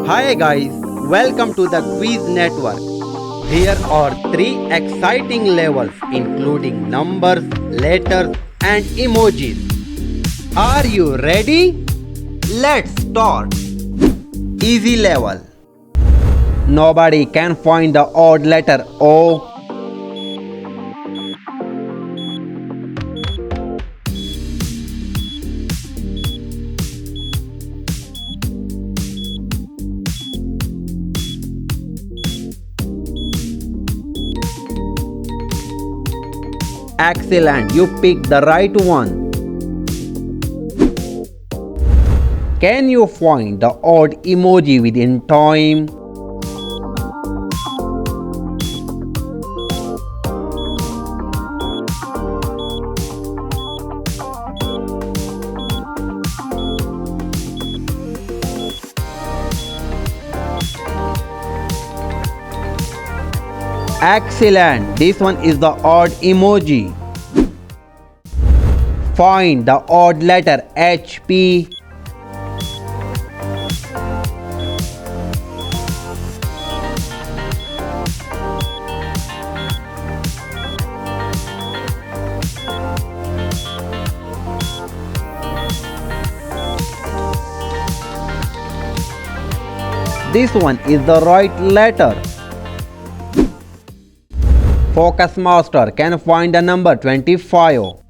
Hi guys, welcome to the Quiz Network. Here are three exciting levels including numbers, letters and emojis. Are you ready? Let's start. Easy level. Nobody can find the odd letter O. Excellent, you picked the right one. Can you find the odd emoji within time? Excellent, this one is the odd emoji. Find the odd letter HP. This one is the right letter. Focus Master can find the number 25.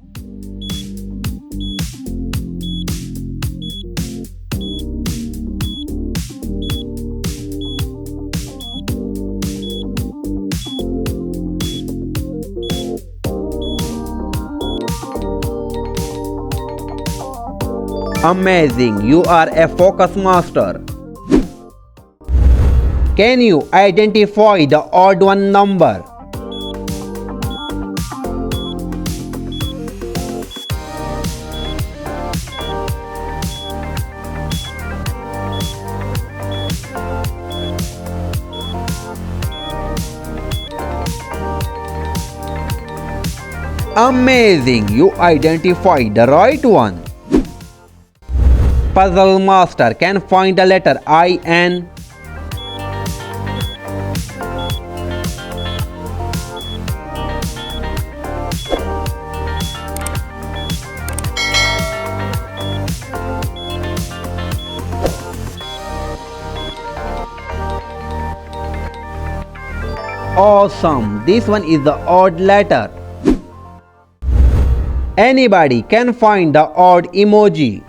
Amazing, you are a focus master. Can you identify the odd one number? Amazing, you identified the right one. Puzzle Master can find the letter IN. Awesome, this one is the odd letter. Anybody can find the odd emoji.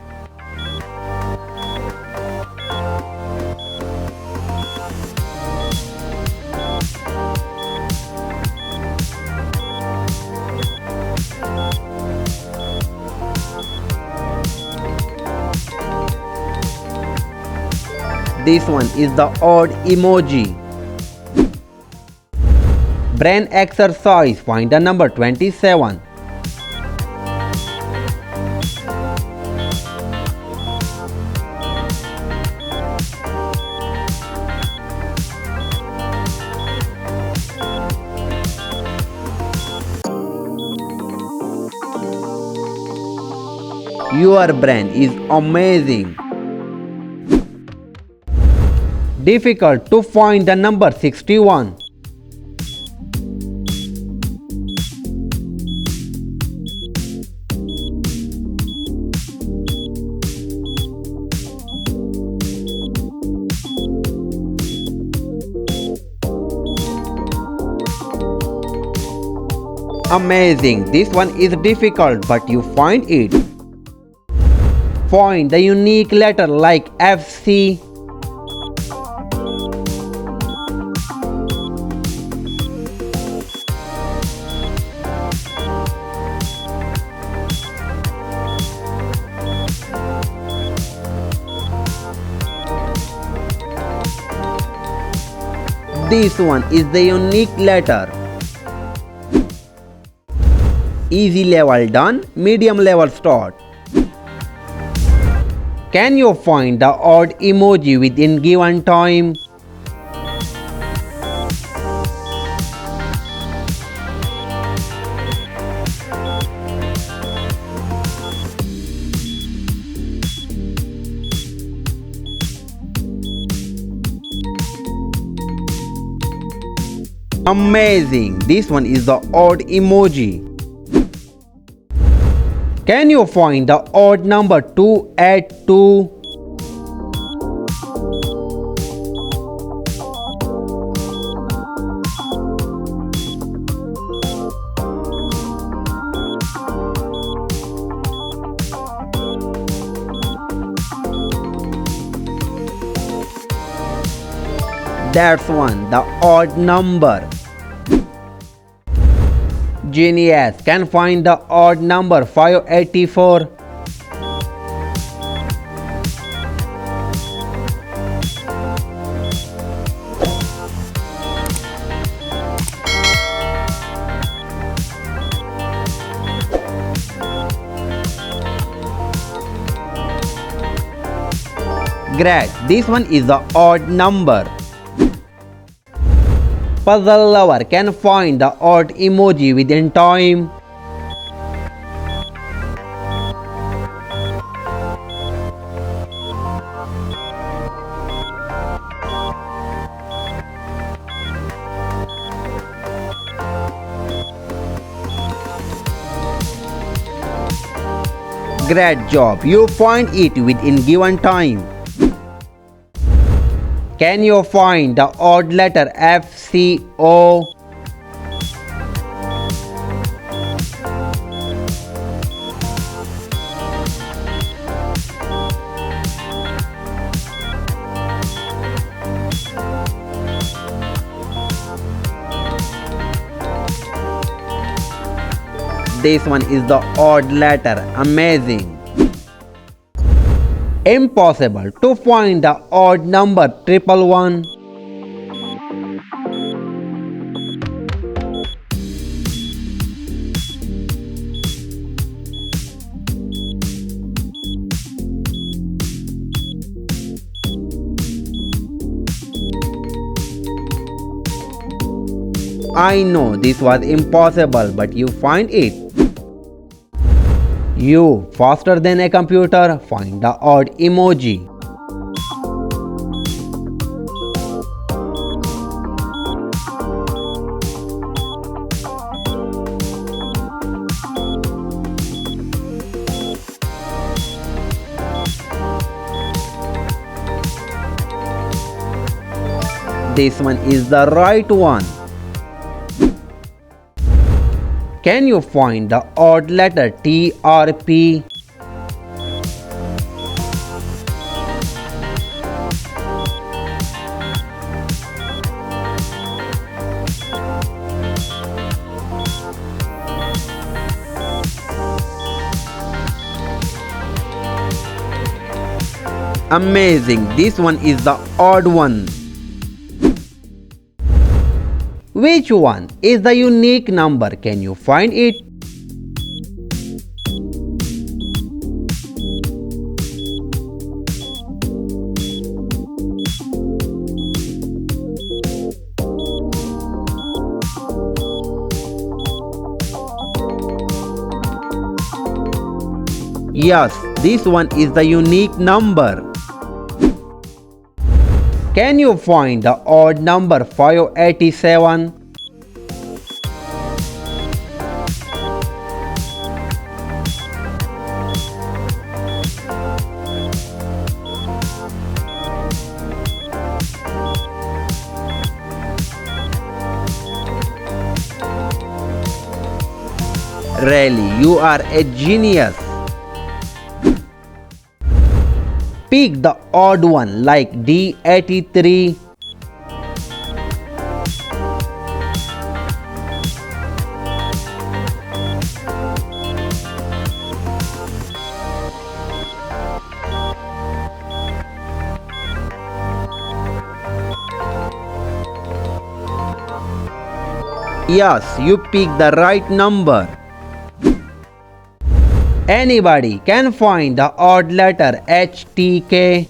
This one is the odd emoji. Brain exercise, find the number 27. Your brain is amazing. Difficult to find the number 61. Amazing, this one is difficult but you find it. Find the unique letter like FC. This one is the unique letter. Easy level done, medium level start. Can you find the odd emoji within given time? Amazing! This one is the odd emoji. Can you find the odd number 2 at 2? That's one, the odd number. Genius, can find the odd number 584. Great, this one is the odd number. Puzzle lover can find the odd emoji within time. Great job, you find it within given time. Can you find the odd letter FCO? This one is the odd letter. Amazing. Impossible to find the odd number 111. I know this was impossible, but you find it. You, faster than a computer, find the odd emoji. This one is the right one. Can you find the odd letter TRP? Amazing, this one is the odd one. Which one is the unique number? Can you find it? Yes, this one is the unique number. Can you find the odd number 587? Really, you are a genius. Pick the odd one like D83. Yes, you picked the right number. Anybody can find the odd letter HTK.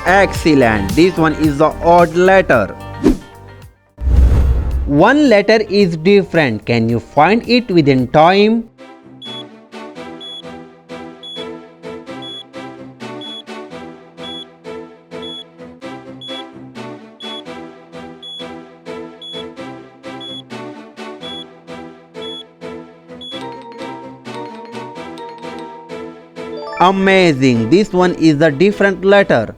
Excellent. This one is the odd letter. One letter is different. Can you find it within time? Amazing. This one is a different letter.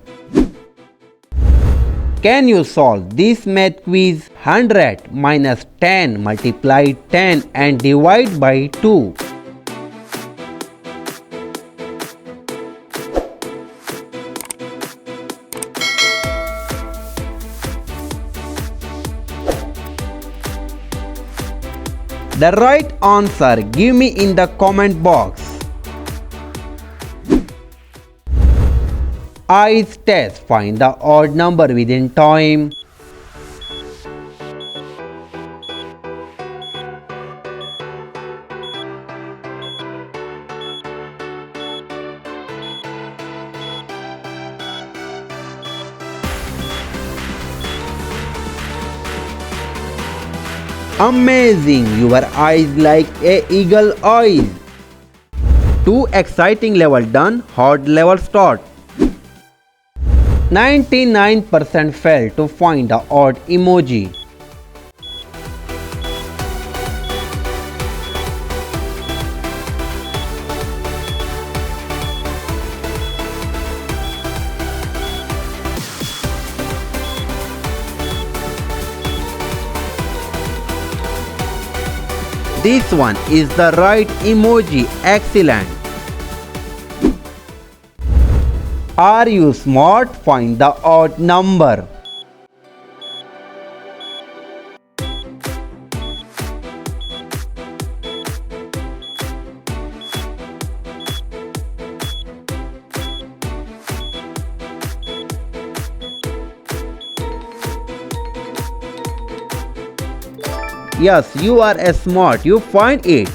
Can you solve this math quiz? 100 minus 10 multiply 10 and divide by 2. The right answer give me in the comment box. Eyes test. Find the odd number within time. Amazing! Your eyes like a eagle eyes. 2 exciting level done. Hard level start. 99% failed to find the odd emoji. This one is the right emoji. Excellent. Are you smart? Find the odd number. Yes, you are smart. You find it.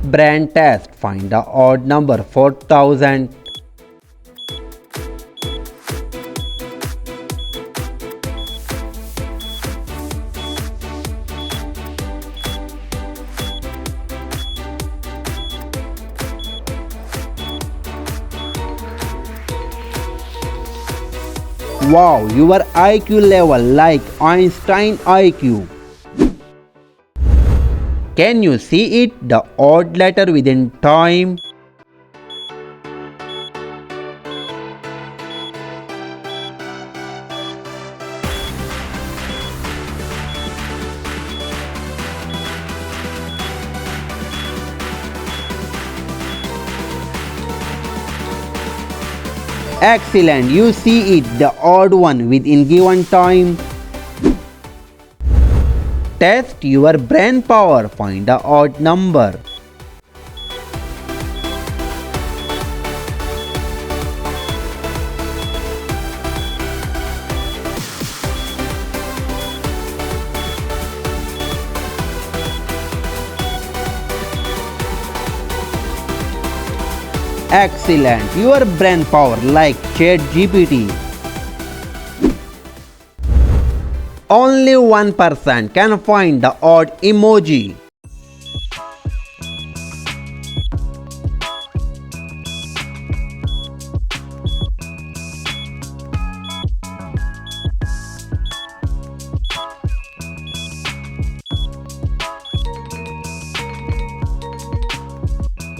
Brain test. Find the odd number. 4000. Wow, your IQ level like Einstein IQ. Can you see it? The odd letter within time. Excellent, you see it, the odd one within given time. Test your brain power, find the odd number. Excellent, your brain power like ChatGPT. Only 1% can find the odd emoji.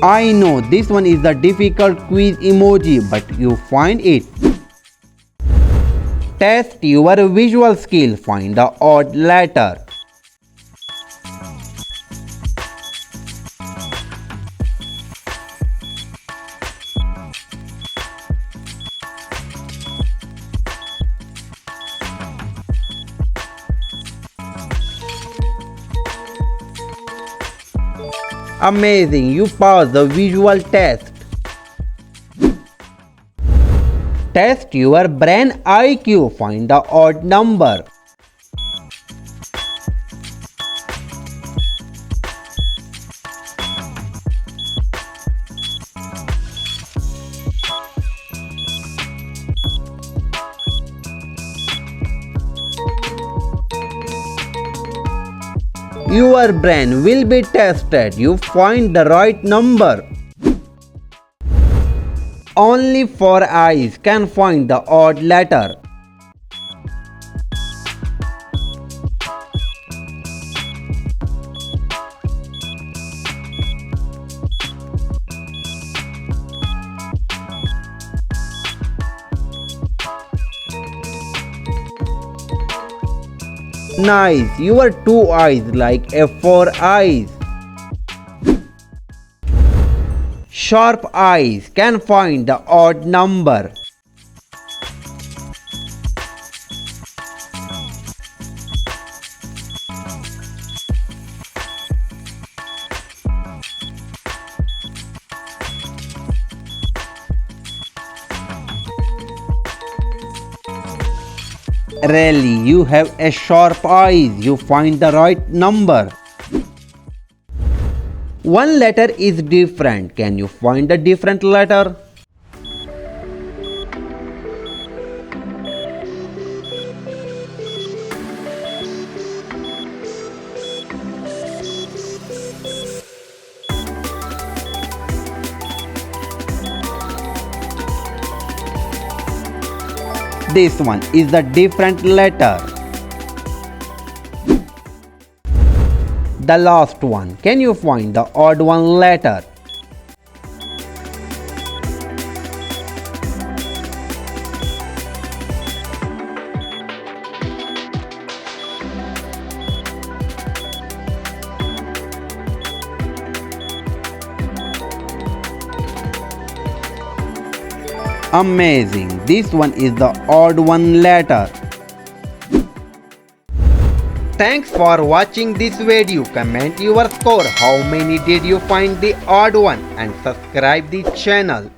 I know this one is the difficult quiz emoji, but you find it. Test your visual skill, find the odd letter. Amazing, you passed the visual test. Test your brain IQ, find the odd number. Your brain will be tested. You find the right number. Only 4 eyes can find the odd letter. Nice, your 2 eyes like a 4 eyes. Sharp eyes can find the odd number. Really, you have a sharp eyes. You find the right number. One letter is different. Can you find a different letter? This one is the different letter. The last one. Can you find the odd one letter? Amazing. This one is the odd one letter. Thanks for watching this video. Comment your score. How many did you find the odd one? And subscribe the channel.